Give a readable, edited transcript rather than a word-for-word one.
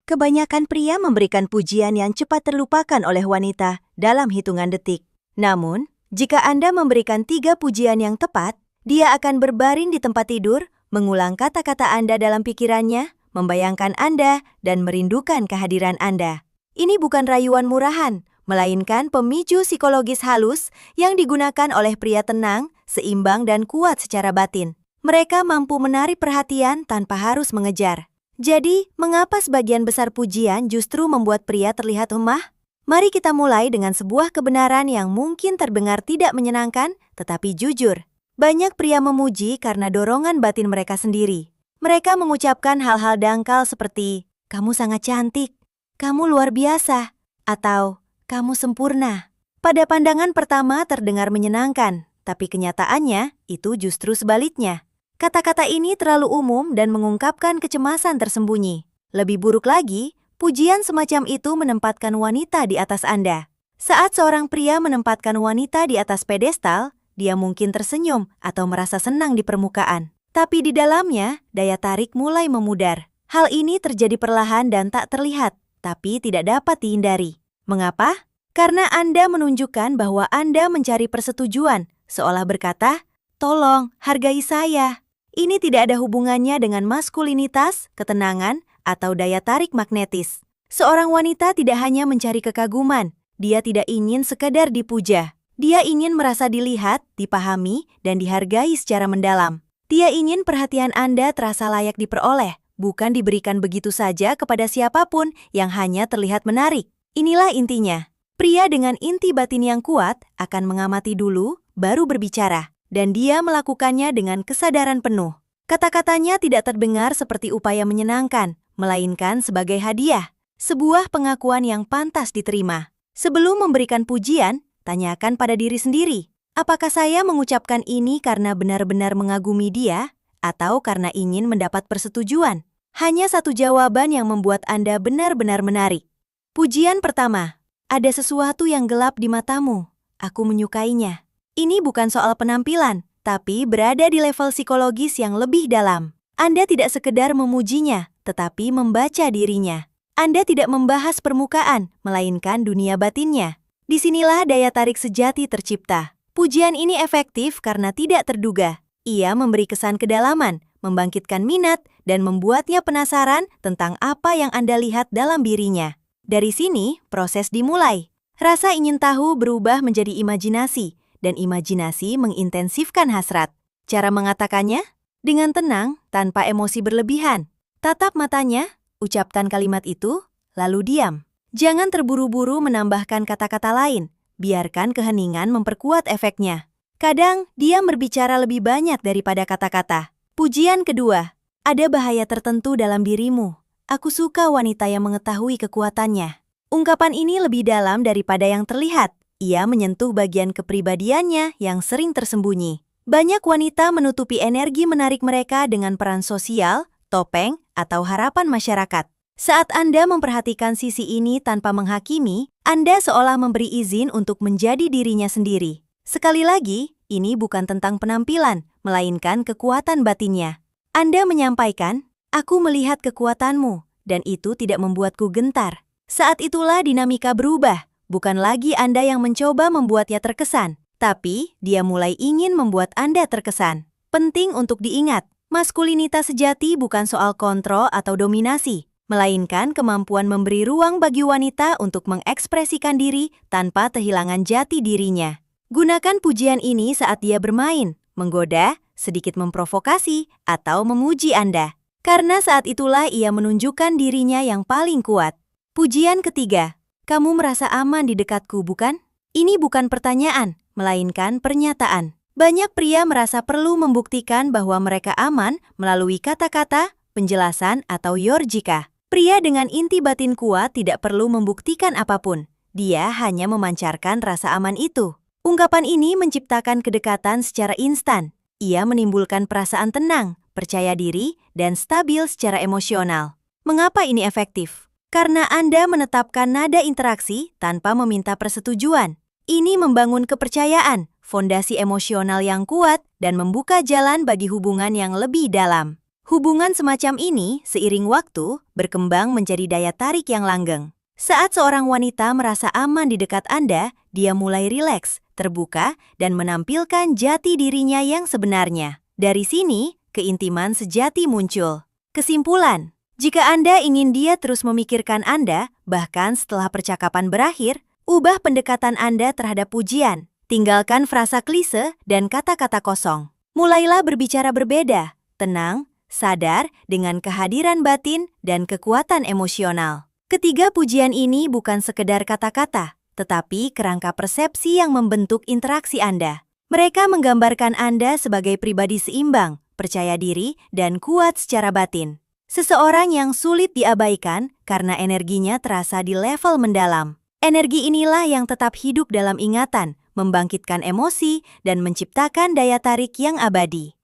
Kebanyakan pria memberikan pujian yang cepat terlupakan oleh wanita dalam hitungan detik. Namun, jika Anda memberikan 3 pujian yang tepat, dia akan berbaring di tempat tidur, mengulang kata-kata Anda dalam pikirannya, membayangkan Anda, dan merindukan kehadiran Anda. Ini bukan rayuan murahan, melainkan pemicu psikologis halus yang digunakan oleh pria tenang, seimbang, dan kuat secara batin. Mereka mampu menarik perhatian tanpa harus mengejar. Jadi, mengapa sebagian besar pujian justru membuat pria terlihat lemah? Mari kita mulai dengan sebuah kebenaran yang mungkin terdengar tidak menyenangkan, tetapi jujur. Banyak pria memuji karena dorongan batin mereka sendiri. Mereka mengucapkan hal-hal dangkal seperti, "Kamu sangat cantik," "Kamu luar biasa," atau "Kamu sempurna." Pada pandangan pertama terdengar menyenangkan, tapi kenyataannya itu justru sebaliknya. Kata-kata ini terlalu umum dan mengungkapkan kecemasan tersembunyi. Lebih buruk lagi, pujian semacam itu menempatkan wanita di atas Anda. Saat seorang pria menempatkan wanita di atas pedestal, dia mungkin tersenyum atau merasa senang di permukaan. Tapi di dalamnya, daya tarik mulai memudar. Hal ini terjadi perlahan dan tak terlihat, tapi tidak dapat dihindari. Mengapa? Karena Anda menunjukkan bahwa Anda mencari persetujuan, seolah berkata, "Tolong, hargai saya." Ini tidak ada hubungannya dengan maskulinitas, ketenangan, atau daya tarik magnetis. Seorang wanita tidak hanya mencari kekaguman, dia tidak ingin sekadar dipuja. Dia ingin merasa dilihat, dipahami, dan dihargai secara mendalam. Dia ingin perhatian Anda terasa layak diperoleh, bukan diberikan begitu saja kepada siapapun yang hanya terlihat menarik. Inilah intinya. Pria dengan inti batin yang kuat akan mengamati dulu, baru berbicara. Dan dia melakukannya dengan kesadaran penuh. Kata-katanya tidak terdengar seperti upaya menyenangkan, melainkan sebagai hadiah, sebuah pengakuan yang pantas diterima. Sebelum memberikan pujian, tanyakan pada diri sendiri, apakah saya mengucapkan ini karena benar-benar mengagumi dia, atau karena ingin mendapat persetujuan? Hanya satu jawaban yang membuat Anda benar-benar menarik. Pujian pertama, ada sesuatu yang gelap di matamu, aku menyukainya. Ini bukan soal penampilan, tapi berada di level psikologis yang lebih dalam. Anda tidak sekedar memujinya, tetapi membaca dirinya. Anda tidak membahas permukaan, melainkan dunia batinnya. Disinilah daya tarik sejati tercipta. Pujian ini efektif karena tidak terduga. Ia memberi kesan kedalaman, membangkitkan minat, dan membuatnya penasaran tentang apa yang Anda lihat dalam dirinya. Dari sini, proses dimulai. Rasa ingin tahu berubah menjadi imajinasi, dan imajinasi mengintensifkan hasrat. Cara mengatakannya? Dengan tenang, tanpa emosi berlebihan. Tatap matanya, ucapkan kalimat itu, lalu diam. Jangan terburu-buru menambahkan kata-kata lain. Biarkan keheningan memperkuat efeknya. Kadang, dia berbicara lebih banyak daripada kata-kata. Pujian kedua, ada bahaya tertentu dalam dirimu. Aku suka wanita yang mengetahui kekuatannya. Ungkapan ini lebih dalam daripada yang terlihat. Ia menyentuh bagian kepribadiannya yang sering tersembunyi. Banyak wanita menutupi energi menarik mereka dengan peran sosial, topeng, atau harapan masyarakat. Saat Anda memperhatikan sisi ini tanpa menghakimi, Anda seolah memberi izin untuk menjadi dirinya sendiri. Sekali lagi, ini bukan tentang penampilan, melainkan kekuatan batinnya. Anda menyampaikan, "Aku melihat kekuatanmu, dan itu tidak membuatku gentar." Saat itulah dinamika berubah. Bukan lagi Anda yang mencoba membuatnya terkesan, tapi dia mulai ingin membuat Anda terkesan. Penting untuk diingat, maskulinitas sejati bukan soal kontrol atau dominasi, melainkan kemampuan memberi ruang bagi wanita untuk mengekspresikan diri tanpa kehilangan jati dirinya. Gunakan pujian ini saat dia bermain, menggoda, sedikit memprovokasi, atau memuji Anda. Karena saat itulah ia menunjukkan dirinya yang paling kuat. Pujian ketiga, kamu merasa aman di dekatku, bukan? Ini bukan pertanyaan, melainkan pernyataan. Banyak pria merasa perlu membuktikan bahwa mereka aman melalui kata-kata, penjelasan, atau yorjika. Pria dengan inti batin kuat tidak perlu membuktikan apapun. Dia hanya memancarkan rasa aman itu. Ungkapan ini menciptakan kedekatan secara instan. Ia menimbulkan perasaan tenang, percaya diri, dan stabil secara emosional. Mengapa ini efektif? Karena Anda menetapkan nada interaksi tanpa meminta persetujuan. Ini membangun kepercayaan, fondasi emosional yang kuat, dan membuka jalan bagi hubungan yang lebih dalam. Hubungan semacam ini seiring waktu berkembang menjadi daya tarik yang langgeng. Saat seorang wanita merasa aman di dekat Anda, dia mulai rileks, terbuka, dan menampilkan jati dirinya yang sebenarnya. Dari sini, keintiman sejati muncul. Kesimpulan, jika Anda ingin dia terus memikirkan Anda, bahkan setelah percakapan berakhir, ubah pendekatan Anda terhadap pujian. Tinggalkan frasa klise dan kata-kata kosong. Mulailah berbicara berbeda, tenang, sadar dengan kehadiran batin dan kekuatan emosional. Ketiga pujian ini bukan sekedar kata-kata, tetapi kerangka persepsi yang membentuk interaksi Anda. Mereka menggambarkan Anda sebagai pribadi seimbang, percaya diri, dan kuat secara batin. Seseorang yang sulit diabaikan karena energinya terasa di level mendalam. Energi inilah yang tetap hidup dalam ingatan, membangkitkan emosi, dan menciptakan daya tarik yang abadi.